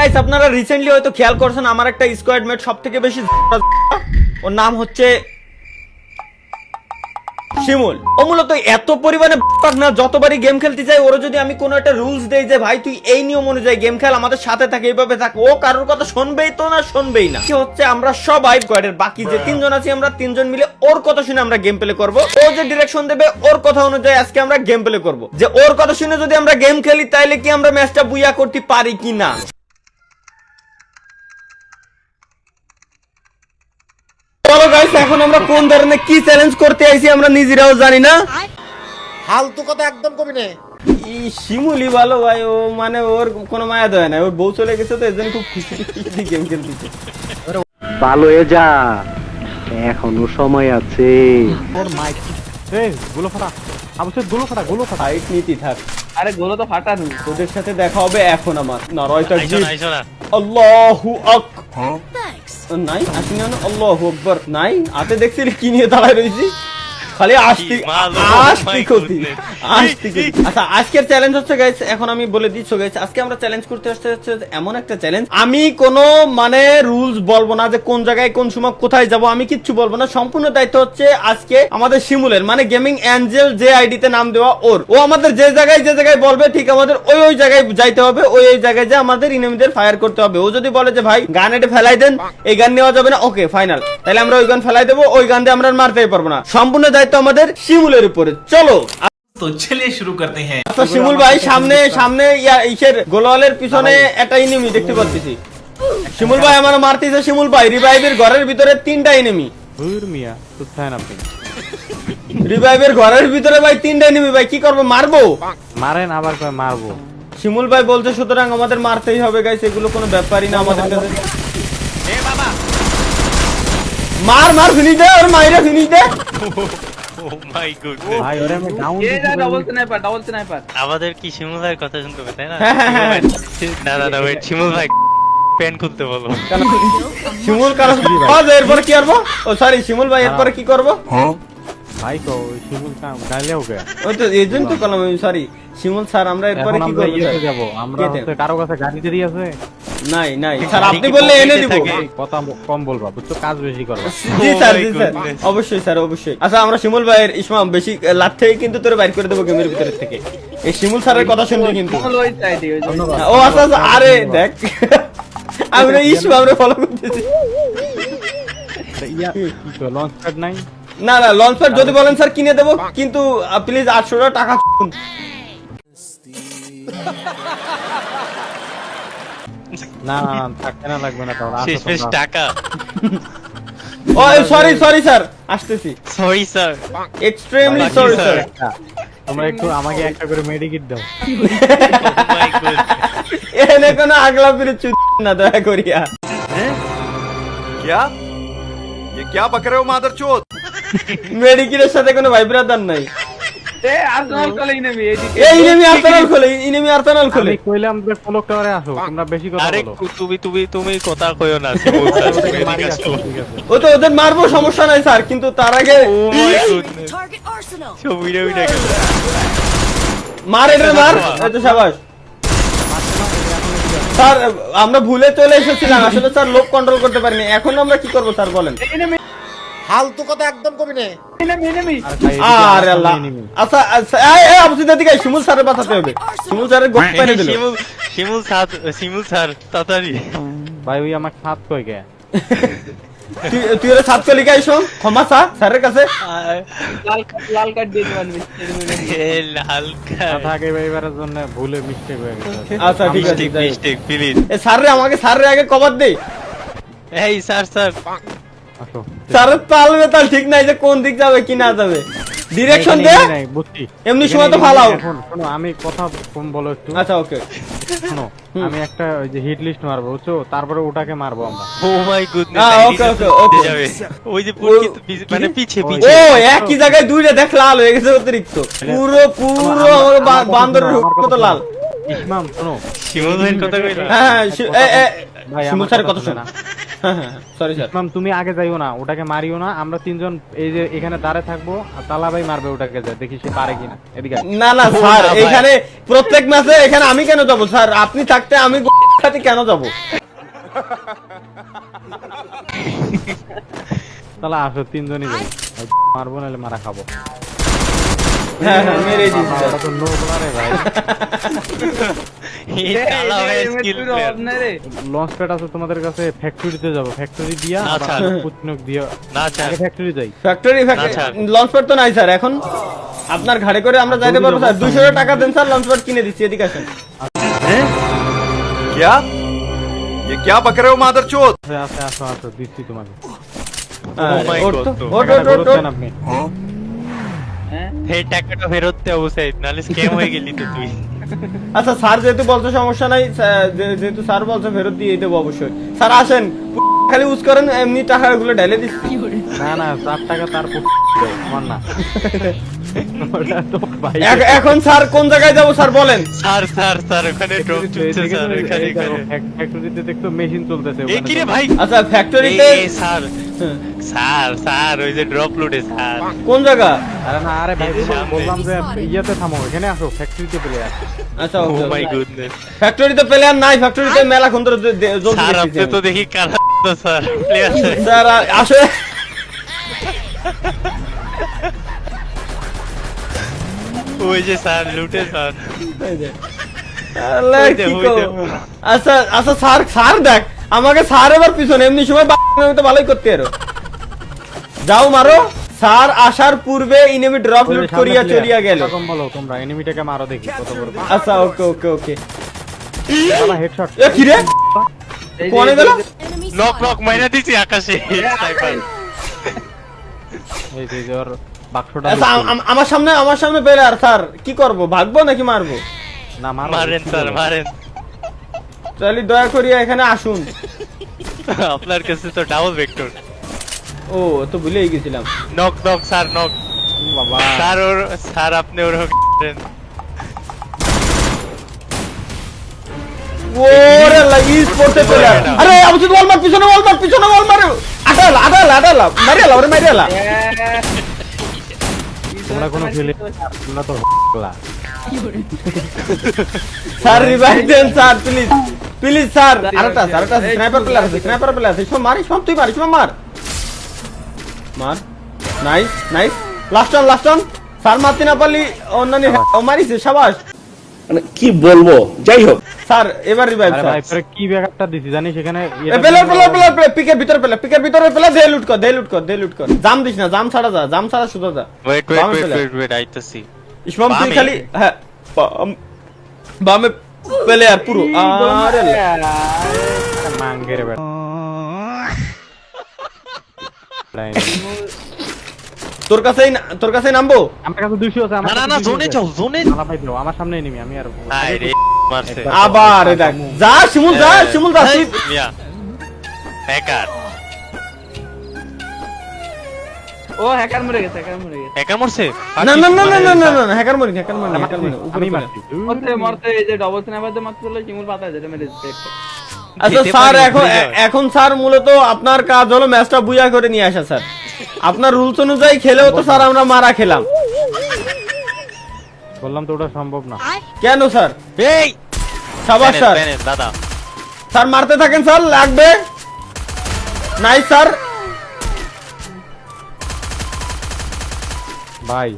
Guys আপনারা recently হয়তো খেয়াল করছেন আমার একটা স্কোয়াড মেট সবথেকে বেশি ওর নাম হচ্ছে শিমুল। ও মূলত এত পরিমাণে না, যতবারই গেম খেলতে চাই ওর যদি আমি কোনো একটা রুলস দেই যে ভাই তুই এই নিয়ম অনুযায়ী গেম খেল, আমাদের সাথে থাকে, এইভাবে থাক, ও কারোর কথা শুনবেই তো না, শুনবেই না। কি হচ্ছে আমরা সবাই স্কোয়াডের বাকি যে তিনজন আছি আমরা তিনজন মিলে ওর কথা শুনে আমরা গেম প্লে করব। ও যে ডিরেকশন দেবে ওর কথা অনুযায়ী আজকে আমরা গেম প্লে করব। যে ওর কথা শুনে যদি আমরা গেম খেলি তাইলে কি আমরা ম্যাচটা বুইয়া করতে পারি কি না। চলো গাইস, এখন আমরা কোন ধরনের কি চ্যালেঞ্জ করতে আইছি আমরা নিজেরাও জানি না। ফালতু কথা একদম কবি না। শিমুলি ভালো ভাই, ও মানে ওর কোনো মায়া দেয় না, ওর বউ চলে গেছে তো এজন্য খুব খুশি গেম খেলতেছে। ভালো হয়ে যা, এখনো সময় আছে। ওর মাইক এই গুলো ফাটা, অবশ্যই গুলো ফাটা, গুলো ফাটা। ফাইট নীতি থাক, আরে গোলো তো ফাটানো। তোদের সাথে দেখা হবে এখন আমার নারায়টা জি। আইসো না আল্লাহু আকবার। নাই আসি না, আল্লাহু আকবার নাই। আতে দেখছিলি কি নিয়ে দাঁড়ায় রইছি, খালি আস্তিক আচ্ছা আজকের চ্যালেঞ্জ হচ্ছে গাইস, এখন আমি বলে দিচ্ছি গাইস, আজকে আমরা চ্যালেঞ্জ করতে আসতে হচ্ছে এমন একটা চ্যালেঞ্জ, আমি কোনো মানে রুলস বলবো না যে কোন জায়গায় কোন সময় কোথায় যাব, আমি কিচ্ছু বলবো না। সম্পূর্ণ দায়িত্ব হচ্ছে আজকে আমাদের শিমুলের, মানে গেমিং অ্যাঞ্জেল যে আইডিতে নাম দেওয়া ওর। ও আমাদের যে জায়গায় বলবে ঠিক আমাদের ওই জায়গায় যাইতে হবে, ওই জায়গায় যে আমাদের ইনেমিদের ফায়ার করতে হবে। ও যদি বলে যে ভাই গান এটা ফেলাই দেন, এই গান নেওয়া যাবে না, ওকে ফাইনাল, তাহলে আমরা ওই গান ফেলাই দেবো, ওই গান দিয়ে আমরা মারতেই পারবো না। সম্পূর্ণ দায়িত্ব আমাদের শিমুলের উপরে। চলো তো চলিए शुरू करते हैं। আচ্ছা শিমুল ভাই, সামনে ইসের গোলওয়ালের পিছনে একটা এনিমি দেখতে পাচ্ছি। শিমুল ভাই আমার মারতেছে। শিমুল ভাই রিভাইভের ঘরের ভিতরে 3টা এনিমি। হুর মিয়া তো থানা আপনি রিভাইভের ঘরের ভিতরে ভাই 3টা এনিমি, ভাই কি করব, মারবো? মারেন, আবার কয় মারবো। শিমুল ভাই বলছে সুতরাং আমাদের মারতেই হবে গাইস, এগুলো কোনো ব্যাপারই না আমাদের কাছে। ए बाबा মার ফিনিশ দে, ওর মাইরা finish they. O my goodness. ভাই ওরে আমি ডাউন এ যা ডাবল স্নাইপার। আমাদের কি শিমুল ভাইয়ের কথা শুনতে হবে তাই না? হ্যাঁ। না ওয়েট, শিমুল ভাই পেন খুলতে বলো। শিমুল কারো এরপরে কি করবো? ও সরি শিমুল ভাই এরপরে কি করবো? ভাই কো শিমুল কাম গাইলেও গে। ওই তো এজন্য তো কলম, সরি শিমুল স্যার আমরা এরপরে কি করব? যাব আমরা হচ্ছে কারো কাছে গাড়ি দেরি আছে? নাই স্যার, আপনি বললে এনে দিব। কথা কম বলবা, বুঝছো, কাজ বেশি করবা। জি স্যার অবশ্যই স্যার অবশ্যই। আচ্ছা আমরা শিমুল ভাইয়ের ইসমাম বেশি লাত থেকে কিন্তু তোরে বাইর করে দেবো গেমের ভিতর থেকে। এই শিমুল স্যারের কথা শুনবি কিন্তু। ওই সাইডে ওই জন্য। ও আচ্ছা আরে দেখ আমরা ইসমাম রে ফলো করতেছি। ইয়া কি তো লঞ্চ প্যাড নাই? না লঞ্চ প্যাড যদি বলেন স্যার কিনে দেবো, কিন্তু প্লিজ 800 টাকা। না থাকতে না লাগবে না, তাহলে আসো শেষ টাকা। ও সরি স্যার আসতেছি। Sorry sir, extremely sorry sir. তোমরা একটু আমাকে একটা করে মেডিকেট দাও। My goodness. এনে কোনো আগলা ফিরে চুদ না দয়া করিয়া। क्या ये क्या बक रहे हो मादरचोद? মেডিকেলের সাথে কোনো ভাই ব্রাদার নাই। এ আর্সেনাল কলেই নেবি এদিকে। এই ইনেমি আর্সেনাল খোলে। আমি কইলাম যে ফলো করে আসো, তোমরা বেশি কথা আরে বলো। তুমি কথা কইও না শিমুল স্যার। মারি আসো, ঠিক আছে। ও তো ওদের মারবো, সমস্যা নাই স্যার, কিন্তু তার আগে ও মাই গুডনেস। সব ভিডিও গেল। মার এটা মার। এই তো শাবাশ স্যার, আমরা ভুলে চলে এসেছিলাম, আসলে স্যার লোক কন্ট্রোল করতে পারিনি। এখন আমরা কি করব স্যার বলেন? ফালতু কথা একদম কবি না। এনিমি। আর ভাই আরে আল্লাহ। আচ্ছা এই আপনি দিকে শিমুল স্যারের বাঁচাতে হবে। শিমুল স্যারের গোপ পেরে দিল। শিমুল স্যার তাড়াতাড়ি। ভাই ওই আমাকে হাত কই গে। তুই ওরে সাত কলি গাইছো, ক্ষমা চা স্যারের কাছে। লাল কার্ড দিয়ে দিবেন। এ লাল কার্ড। থাকে এবারের জন্য ভুলে মিস্টেক হয়ে গেছে। আচ্ছা ঠিক আছে মিস্টেক প্লিজ। এ স্যারের আগে কভার দে। এই স্যার আসো। স্যারের তাল ঠিক নাই যে কোন দিক যাবে কি না যাবে, ডিরেকশন দে। নাই বুঝছি। এমনি সময় তো ফালাও। এখন শোনো, আমি কথা কম বলো একটু। আচ্ছা ওকে শোনো, আমি একটা ওই যে হিট লিস্ট মারবো, বুঝছো, তারপরে ওটাকে মারবো আমরা। ও মাই গুডনেস। ওকে। ওই যে মানে পিছে ও একই জায়গায় দুইটা দেখ লাল হয়ে গেছে অতিরিক্ত, পুরো আমার বান্দরের মতো লাল। ইসমাম শোনো, শিমুল ভাইয়ের কথা কইলা। হ্যাঁ ভাই শিমুল আমার স্যারের কথা কথা শোনা। Sorry sir. ইসমাম তুমি আগে যাইও না, ওটাকে মারিও না, আমরা তিনজন এই যে এখানে দাঁড়ে থাকবো, আর তালা ভাই মারবে ওটাকে, যায় দেখি সে পারে কিনা। এদিকে আয়। না স্যার, এখানে প্রত্যেক ম্যাচে এখানে আমি কেন যাবো স্যার? আপনি থাকতে আমি খাতে কেন যাবো? তাহলে আসো তিনজনই যাই, মারবো নাহলে মারা খাবো। হ্যাঁ হ্যাঁ মেরে দিচ্ছি ওটা তো নো বলারে ভাই। এই কালা ভাই স্কিল প্লেয়ার। লঞ্চ প্যাড আছে তোমাদের কাছে? ফ্যাক্টরিতে যাবো, ফ্যাক্টরি দিয়া না, স্যার। পুতনুক দিয়া না স্যার, আগে ফ্যাক্টরি যাই। Factory sir. লঞ্চ প্যাড তো নাই স্যার এখন। আপনার ঘাড়ে করে আমরা যাইতে পারবো স্যার? 200 টাকা দেন স্যার, লঞ্চ প্যাড কিনে দিচ্ছি। এদিকে আসেন। क्या ये क्या बक रहे हो मादरचोद? আছে আসো আসো, দিচ্ছি তোমাকে। my ওঠ God, তো, তো। ওঠ, টাকাটা ওঠ, ওঠ, ফেরত ওঠ। দেন আপনি। এই টাকাটা ফেরত দে অবশ্যই, নাহলে স্ক্যাম হয়ে গেলি তো তুই। আচ্ছা স্যার যেহেতু বলছে সমস্যা নাই, যেহেতু স্যার বলছে ফেরত দিয়ে দেবো অবশ্যই। স্যার আসেন, খালি ইউজ করেন, এমনি টাকাগুলো ঢেলে দিচ্ছি। না না, 4 টাকা তার আমার না। ওটা তো ভাই এখন স্যার কোন জায়গায় যাবো স্যার বলেন? স্যার স্যার স্যার ওখানে ড্রপ চলছে স্যার, এখানে এখানে। ফ্যাক্টরিতে দেখতো মেশিন চলতেছে এই ওখানে। কি রে ভাই? আচ্ছা ফ্যাক্টরিতে এই স্যার স্যার স্যার ওই যে ড্রপ লোডে স্যার। কোন জায়গা? আরে না, আরে ভাই এই সামনে। বললাম যে ইয়াতে থামো, এখানে আসো, ফ্যাক্টরিতে পেলে আসো। আচ্ছা ও ওকে। My goodness. ফ্যাক্টরিতে প্লেয়ার নাই, ফ্যাক্টরিতে মেলা কোন ধরে জলদি স্যার আপনি দেখতেছি তো দেখি কালা তো স্যার প্লেয়ার। স্যার আসলে ওই যে স্যার লুটে স্যার। আল্লাহ, ওই যে, কি ওই যে। করবো? আচ্ছা আচ্ছা স্যার, স্যার দেখ আমাকে, স্যার এবার পিছনে এমনি সময় আমি তো ভালোই করতে আরো। যাও মারো। স্যার আসার পূর্বে ইনেমি ড্রপ লুট করিয়া চলিয়া গেল। এরকম বলো তোমরা, এনিমিটাকে মারো দেখি কত বড়। আচ্ছা ওকে ওকে ওকে। বাবা হেডশট। এ কি রে? কোনে গেল? নক নক মাইরা দিছি আকাশে স্নাইপার। এই যে ওর বাক্সটা আচ্ছা আমার সামনে প্লেয়ার, স্যার কি করব? ভাগবো নাকি মারবো? না মারো। মারেন স্যার মারেন। তাহলে দয়া করিয়া এখানে আসুন। আপনার কাছে তো ডাবল ভেক্টর। ও তো ভুলেই গেছিলাম। Knock knock sir knock. বাবা স্যার ওর স্যার আপনি ওর করেন। ওরে আল্লাহ, স্পোর্টে প্লেয়ার। আরে আবুসুদ ওয়ালমার পিছনে, ওয়ালমার পিছনে, ওয়ালমার আটালা মারিয়ালা ওরে মারিয়ালা। তোমরা কোনো ফেলে, তোমরা তো হকলা। স্যার রিভাইভ দেন স্যার প্লিজ, প্লিজ স্যার। আরেকটা স্নাইপার প্লেয়ার আছে, সব মারি, সব তুই মারিস, মার মার। Nice nice, last on. Sir মারতে না পারলি অন্যান্য ও মারিছে, সাবাস। মানে কি বলবো, যাই হোক। স্যার এবার রিভাইভ আরে স্যার। ভাই পরে কি ব্যাকআপটা দিছি জানিস এখানে? পেলার পিকের ভিতরে দে লুট কর। জাম দিস না, জাম ছাড়া শুধু যা। ওয়েট ওয়েট আইতাছি। ইসমাম তুই বামে? খালি হ্যাঁ বামে প্লেয়ার পুরো। আরে মাঙ্গের বেটা। তোর কাছেই নামবো। আমার কাছে 200 আছে। আমার না না কাছে 200 জোনে আছে। যাও জোনে। আলা ভাই দাও, আমার সামনে এনিমি, আমি আর হাই রে মারছে। আবার এ দেখ, যা শিমুল যা তুই। মিয়া হ্যাকার ও হ্যাকার মরে গেছে। হ্যাকার মরছে। না হ্যাকার মরি আমি মারছি। মরতে এই যে ডবল স্নাইপার দিয়ে মারতে চলে চিমুল পাতা যেটা মেরে দিচ্ছে। আচ্ছা যেতে স্যার, পারি, এখন ভুলে যাও। এখন স্যার মূলত আপনার কাজ হলো ম্যাচটা বুয়া করে নিয়ে আসা স্যার। আপনার রুলস অনুযায়ী খেলেও তো স্যার আমরা মারা খেলাম। বললাম তো ওটা সম্ভব না। কেন স্যার? এই সাবাস স্যার। দাদা স্যার মারতে থাকেন স্যার, লাগবে। Nice sir. ভাই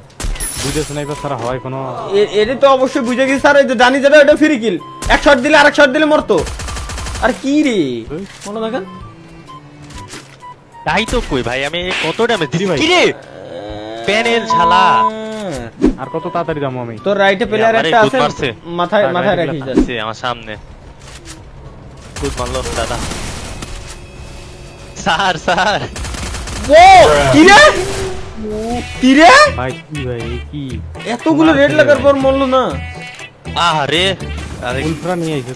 দুইটা স্নাইপার ছাড়া হয় কোনো? এটা তো অবশ্যই বুঝে গেছি স্যার। এই যে জানি যেটা এটা ফ্রি কিল, এক শট দিলে আরেক শট দিলে মরতো। আর কি রে মনে দেখেন। তাই তো কই ভাই, আমি কত ড্যামেজ দিছি ভাই। কি রে প্যানেল শালা। আর কত তাড়াতাড়ি যাবো আমি? তোর রাইটে প্লেয়ার আমারে একটা খুদ আছে, মারছে। মাথায় হ্যাঁ, মাথায় right রাখিস player স্যার। আমার সামনে খুদ মারলো দাদা। স্যার স্যার ও কি রে ভাই কি ভাই কি এতগুলো রেড লাগার পর মরলো না? আরে আরে উলফ্রা নিয়ে আইছে।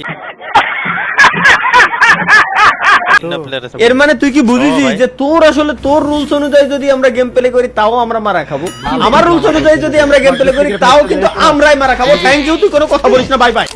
এর মানে তুই কি বুঝিস ও ভাই। যে তোর আসলে তোর রুলস অনুযায়ী যদি আমরা গেম প্লে করি তাও আমরা মারা খাবো, আমার রুলস অনুযায়ী যদি আমরা গেম প্লে করি তাও কিন্তু আমরাই মারা খাবো। থ্যাংক ইউ, তুই কোনো কথা বলিস না, বাই বাই।